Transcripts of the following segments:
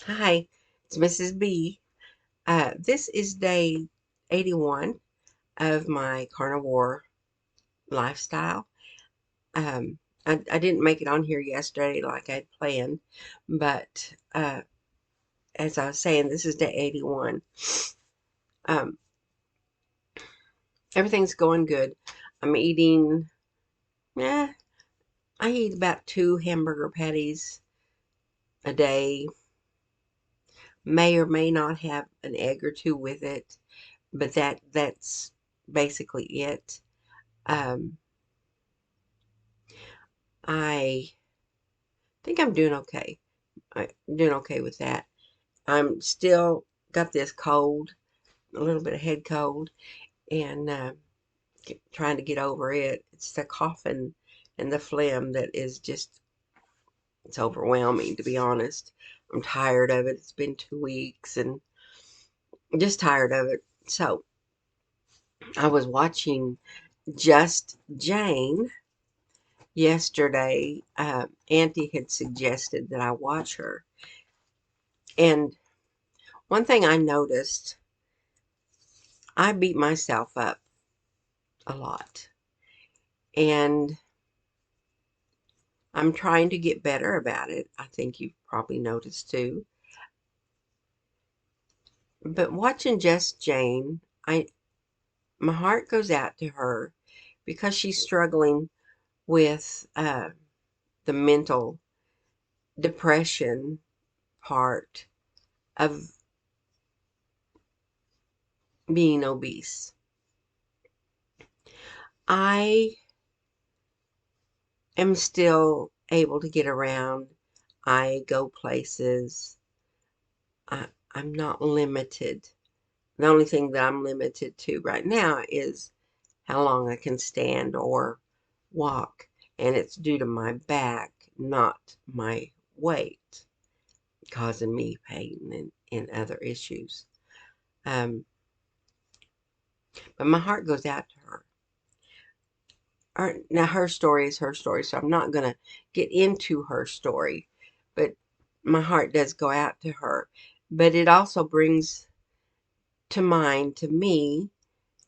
Hi, it's Mrs. B. This is day 81 of my carnivore lifestyle. I didn't make it on here yesterday like I'd planned, but as I was saying, this is day 81. Um, Everything's going good. I'm eating, eh, I eat about 2 hamburger patties a day. May or may not have an egg or two with it, but that's basically it. Um, I think I'm doing okay. I'm doing okay with that. I'm still got this cold, a little bit of head cold, and trying to get over it. It's the coughing and the phlegm that is just, it's overwhelming, to be honest. I'm tired of it. It's been 2 weeks and just tired of it. So I was watching Just Jane yesterday. Auntie had suggested that I watch her. And one thing I noticed, I beat myself up a lot. And I'm trying to get better about it. I think you've probably noticed too. But watching Just Jane, my heart goes out to her because she's struggling with the mental depression part of being obese. I am still able to get around. I go places. I'm not limited. The only thing that I'm limited to right now is how long I can stand or walk, and it's due to my back, not my weight, causing me pain and other issues. Um, but my heart goes out to her. Now, her story is her story, so I'm not going to get into her story, but my heart does go out to her. But it also brings to mind, to me,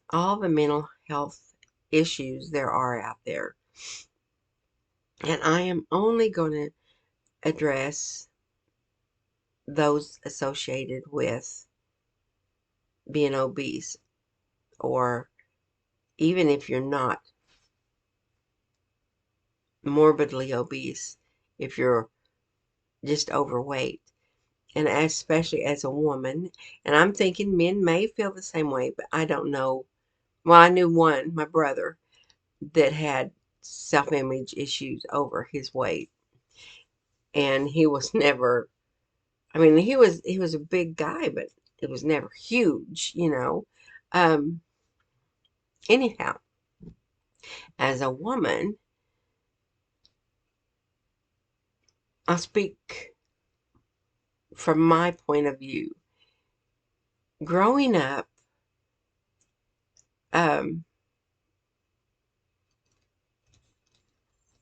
all the mental health issues there are out there. And I am only going to address those associated with being obese, or even if you're not morbidly obese, if you're just overweight, and especially as a woman. And I'm thinking men may feel the same way, but I don't know. Well, I knew one, my brother, that had self-image issues over his weight, and he was never, I mean, he was a big guy, but it was never huge. Um, Anyhow, as a woman, I'll speak from my point of view. Growing up, um,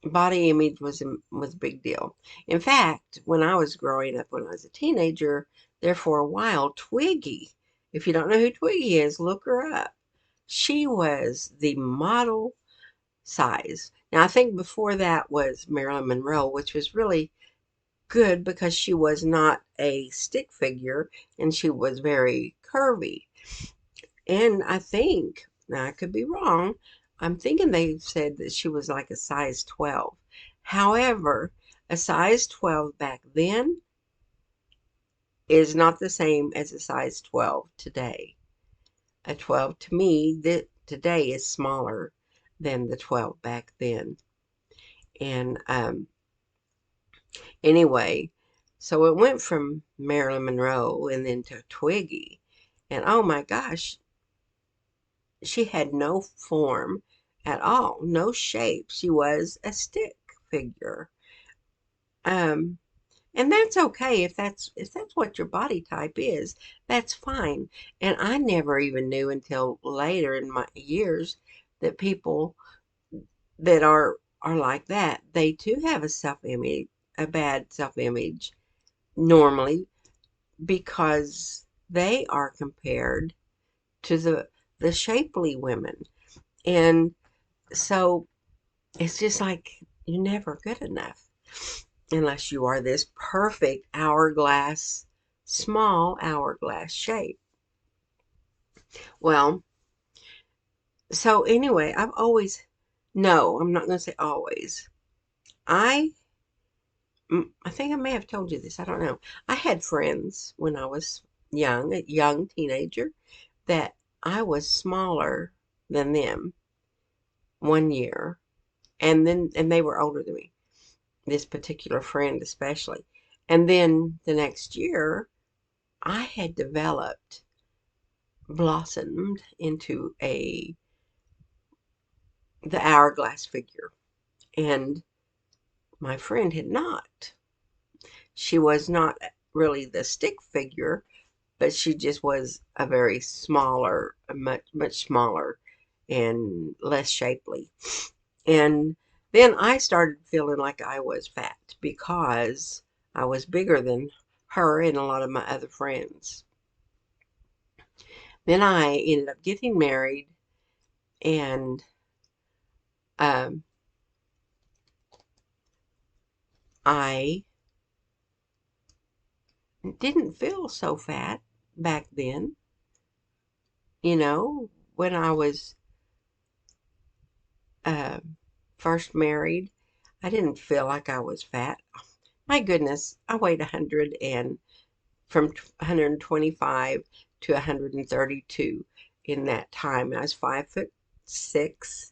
body image was a big deal. In fact, when I was growing up, when I was a teenager, there for a while, Twiggy, if you don't know who Twiggy is, look her up. She was the model size. Now, I think before that was Marilyn Monroe, which was really good because she was not a stick figure and she was very curvy. And I think, now I could be wrong, I'm thinking they said that she was like a size 12. However, a size 12 back then is not the same as a size 12 today. A 12 to me that today is smaller than the 12 back then. And anyway, so it went from Marilyn Monroe and then to Twiggy. And oh my gosh, she had no form at all, no shape. She was a stick figure. Um, and that's okay if that's what your body type is. That's fine. And I never even knew until later in my years that people that are like that, they too have a bad self-image normally. because they are compared to the shapely women. And so it's just like you're never good enough unless you are this perfect hourglass, small hourglass shape. Well, so anyway, I've always, no, I'm not going to say always. I, I think I may have told you this. I don't know. I had friends when I was young, a young teenager, that I was smaller than them 1 year, and they were older than me. This particular friend, especially, and then the next year, I had developed, blossomed into a the hourglass figure, and my friend had not. She was not really the stick figure, but she just was a very smaller, a much smaller and less shapely. And then I started feeling like I was fat because I was bigger than her and a lot of my other friends. Then I ended up getting married, and um, I didn't feel so fat back then. When I was uh, first married, I didn't feel like I was fat. My goodness, I weighed 100 and from 125 to 132 in that time. I was 5'6",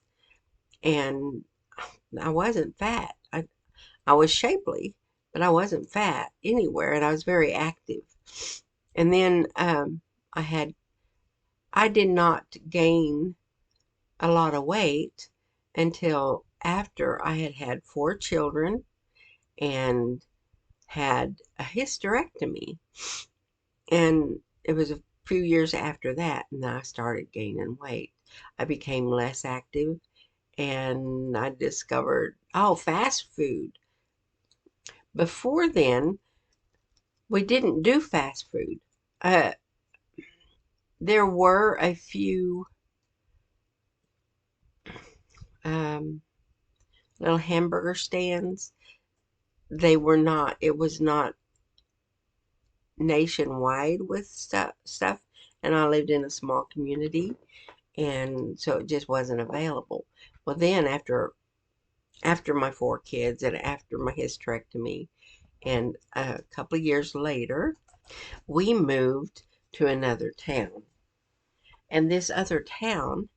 and I wasn't fat. I was shapely, but I wasn't fat anywhere, and I was very active. And then I had I did not gain a lot of weight until after I had had 4 children and had a hysterectomy. And it was a few years after that, and I started gaining weight. I became less active, and I discovered, oh, fast food. Before then, we didn't do fast food. Uh, there were a few um, little hamburger stands. It was not nationwide with stuff, and I lived in a small community, and so it just wasn't available. Well, then after my 4 kids and after my hysterectomy, and a couple of years later, we moved to another town, and this other town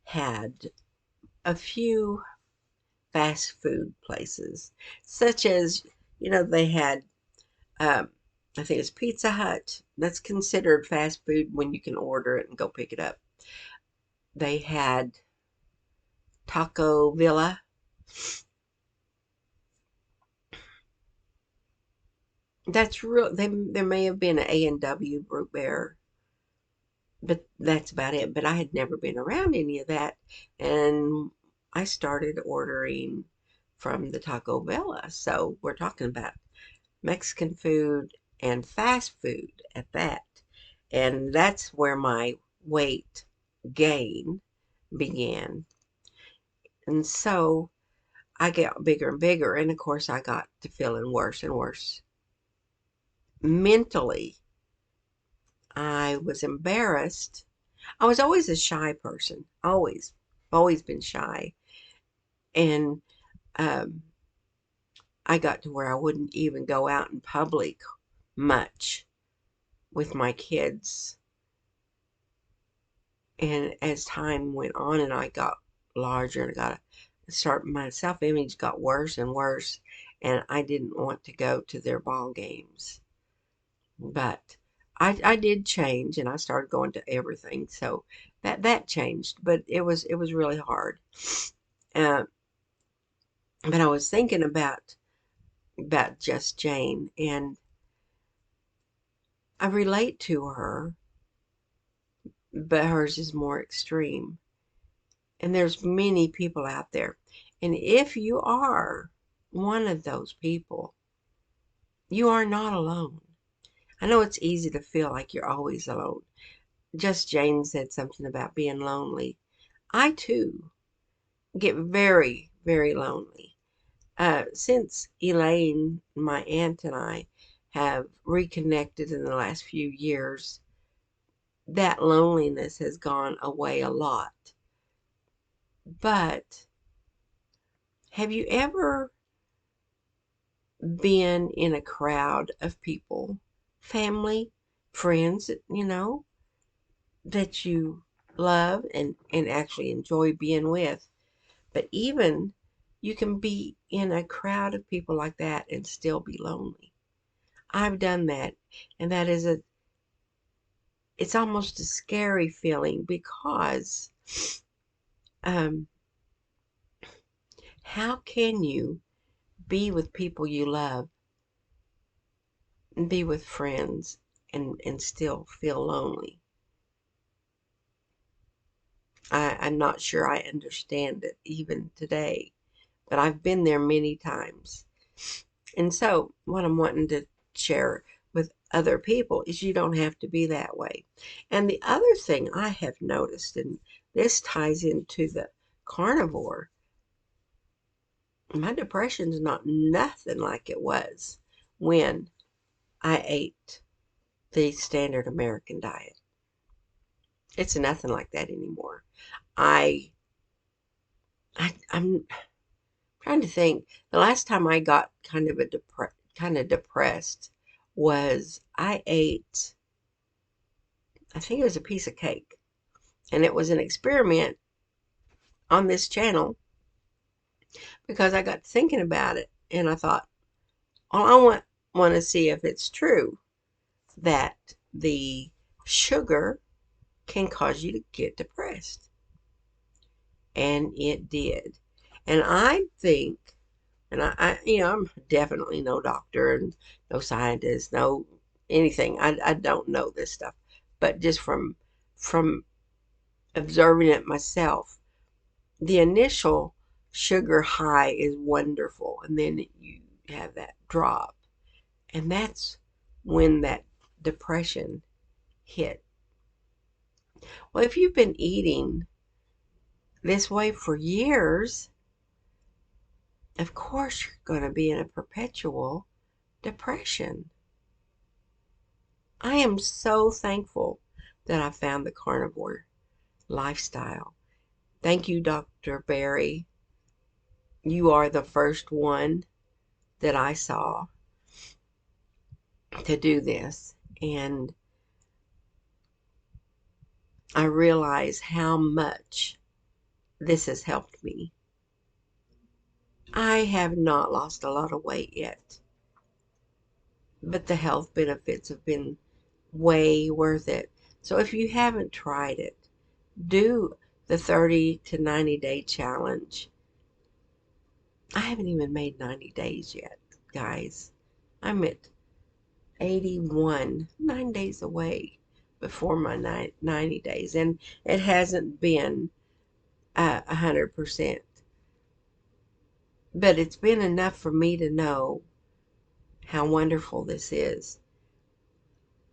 had a few fast food places, such as, they had, um, I think it's Pizza Hut. That's considered fast food when you can order it and go pick it up. They had Taco Villa. That's real. There may have been an A&W Root Bear, but that's about it. But I had never been around any of that, and I started ordering from the Taco Bella. So we're talking about Mexican food and fast food at that. And that's where my weight gain began. And so I got bigger and bigger. And of course, I got to feeling worse and worse. Mentally, I was embarrassed. I was always a shy person, always been shy. And um, I got to where I wouldn't even go out in public much with my kids. And as time went on and I got larger and my self image got worse and worse, and I didn't want to go to their ball games. But I did change, and I started going to everything. So that changed, but it was really hard. Uh, but I was thinking about Just Jane, and I relate to her, but hers is more extreme. And there's many people out there. And if you are one of those people, you are not alone. I know it's easy to feel like you're always alone. Just Jane said something about being lonely. I too get very, very lonely. Since Elaine, my aunt, and I have reconnected in the last few years, that loneliness has gone away a lot. But have you ever been in a crowd of people, family, friends, that you love and actually enjoy being with? But even you can be in a crowd of people like that and still be lonely. I've done that, and it's almost a scary feeling because um, how can you be with people you love and be with friends and still feel lonely? I'm not sure I understand it even today, but I've been there many times. And so, what I'm wanting to share with other people is you don't have to be that way. And the other thing I have noticed, and this ties into the carnivore, my depression's not nothing like it was when I ate the standard American diet. It's nothing like that anymore. I, I'm trying to think. The last time I got kind of depressed was I ate. I think it was a piece of cake, and it was an experiment on this channel because I got thinking about it, and I thought, well, I want to see if it's true that the sugar can cause you to get depressed, and it did. And I think, and I'm definitely no doctor and no scientist, no anything. I don't know this stuff, but just from observing it myself, the initial sugar high is wonderful, and then you have that drop, and that's when that depression hit. Well, if you've been eating this way for years, of course you're going to be in a perpetual depression. I am so thankful that I found the carnivore lifestyle. Thank you, Dr. Barry. You are the first one that I saw to do this. And I realize how much this has helped me. I have not lost a lot of weight yet, but the health benefits have been way worth it. So if you haven't tried it, do the 30 to 90 day challenge. I haven't even made 90 days yet, guys. I'm at 81, 9 days away before my 90 days, and it hasn't been 100%, but it's been enough for me to know how wonderful this is.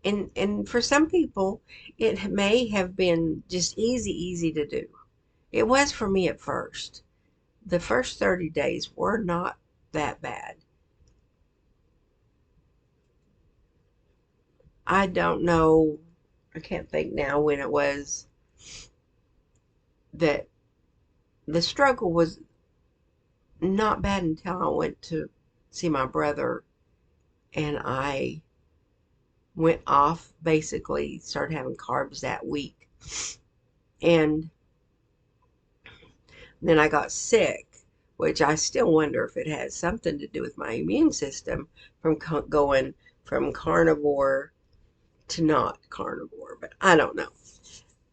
And for some people, it may have been just easy to do. It was for me at first. The first 30 days were not that bad. I don't know, I can't think now when it was that the struggle was not bad until I went to see my brother, and I went off, basically started having carbs that week. And then I got sick, which I still wonder if it has something to do with my immune system from going from carnivore to not carnivore, but I don't know.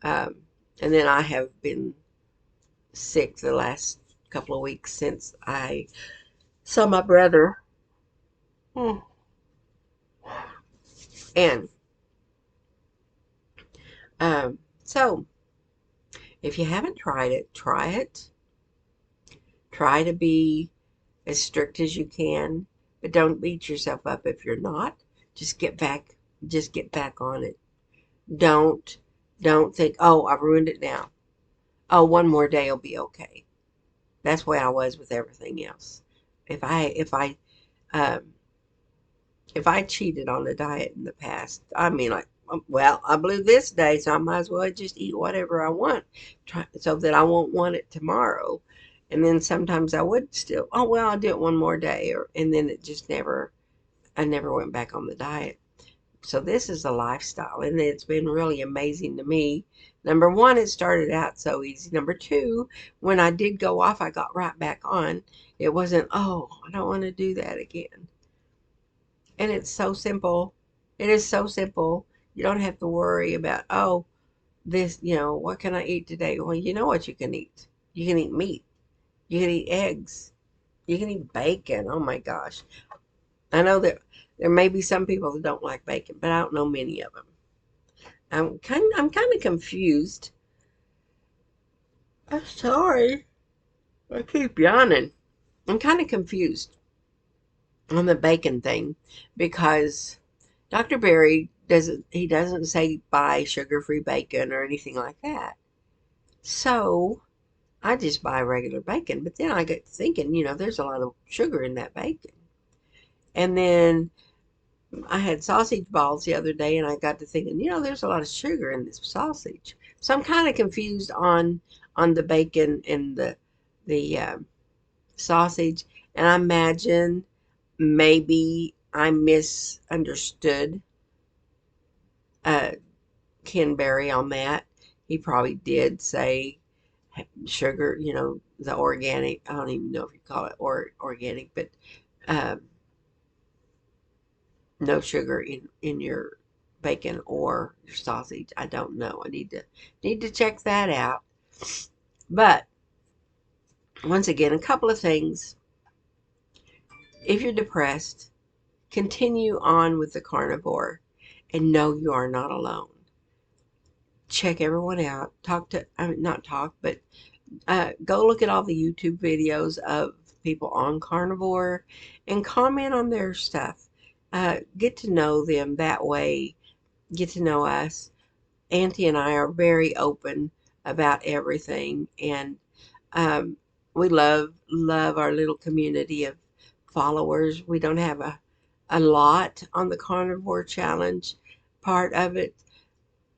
Um, and then I have been sick the last couple of weeks since I saw my brother. Hmm. And so, if you haven't tried it, try it. Try to be as strict as you can, but don't beat yourself up if you're not. Just get back just get back on it. Don't don't think, oh, I've ruined it now. Oh, one more day will be okay. That's the way I was with everything else. If I if I um, if I cheated on the diet in the past, I mean, like, well, I blew this day, so I might as well just eat whatever I want, so that I won't want it tomorrow. And then sometimes I would still, oh well, I'll do it one more day, and then it just never, I never went back on the diet. So this is a lifestyle, and it's been really amazing to me. Number one, it started out so easy. Number two, when I did go off, I got right back on. It wasn't, oh, I don't want to do that again. And it's so simple. It is so simple. You don't have to worry about, oh, this, what can I eat today? Well, you know what you can eat. You can eat meat. You can eat eggs. You can eat bacon. Oh my gosh. I know that there may be some people that don't like bacon, but I don't know many of them. I'm kind of confused. I'm sorry. I keep yawning. I'm kind of confused on the bacon thing because Dr. Berry doesn't say buy sugar-free bacon or anything like that. So I just buy regular bacon, but then I get thinking, there's a lot of sugar in that bacon. And then I had sausage balls the other day, and I got to thinking, there's a lot of sugar in this sausage. So I'm kind of confused on the bacon and the sausage, and I imagine maybe I misunderstood uh, Ken Berry on that. He probably did say sugar, the organic. I don't even know if you call it organic, but um, no sugar in your bacon or your sausage. I don't know. I need to check that out. But once again, a couple of things. If you're depressed, continue on with the carnivore and know you are not alone. Check everyone out. I mean, not talk, but go look at all the YouTube videos of people on carnivore and comment on their stuff. Get to know them that way. Get to know us. Auntie and I are very open about everything, and um, we love our little community of followers. We don't have a lot on the carnivore challenge part of it.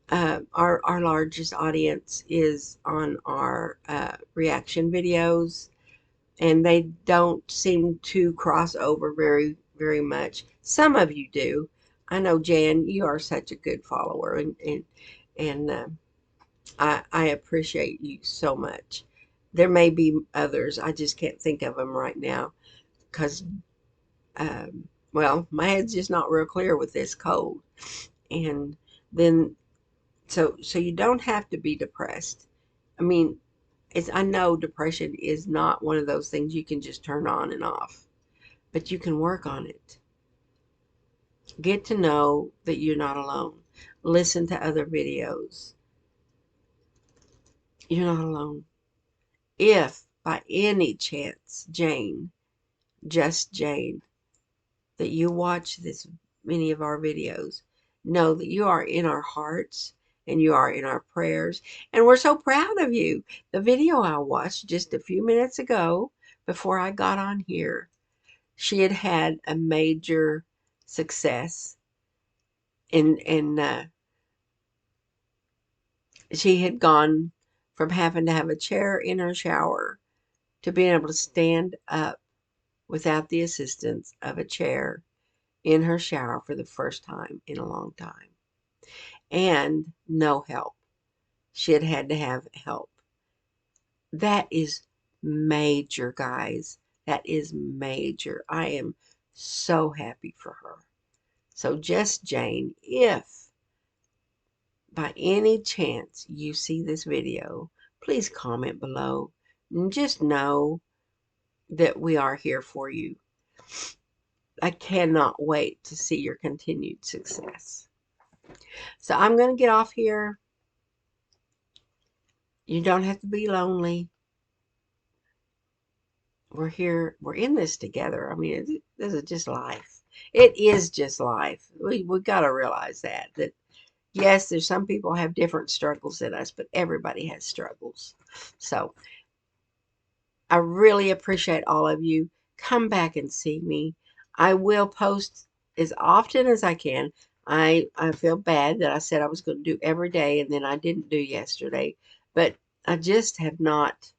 Our largest audience is on our reaction videos, and they don't seem to cross over very much. Some of you do. I know, Jan, you are such a good follower, and I appreciate you so much. There may be others. I just can't think of them right now because, well, my head's just not real clear with this cold. And then, so you don't have to be depressed. I mean, I know depression is not one of those things you can just turn on and off, but you can work on it. Get to know that you're not alone. Listen to other videos. You're not alone. If by any chance, just Jane, that you watch many of our videos, know that you are in our hearts and you are in our prayers. And we're so proud of you. The video I watched just a few minutes ago before I got on here, she had had a major success and she had gone from having to have a chair in her shower to being able to stand up without the assistance of a chair in her shower for the first time in a long time. And no help. She had to have help. That is major, guys. That is major. I am so happy for her. So just Jane, if by any chance you see this video, please comment below and just know that we are here for you. I cannot wait to see your continued success. So I'm going to get off here. You don't have to be lonely. We're here. We're in this together. I mean, this is just life. It is just life. We got to realize that yes, there's some people have different struggles than us, but everybody has struggles. So I really appreciate all of you. Come back and see me. I will post as often as I can. I feel bad that I said I was going to do every day and then I didn't do yesterday, but I just have not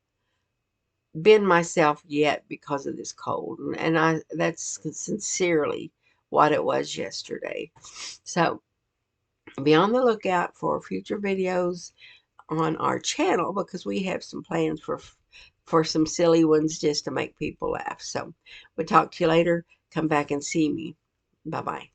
been myself yet because of this cold, and I that's sincerely what it was yesterday. So be on the lookout for future videos on our channel because we have some plans for some silly ones just to make people laugh. So we'll talk to you later. Come back and see me. Bye bye.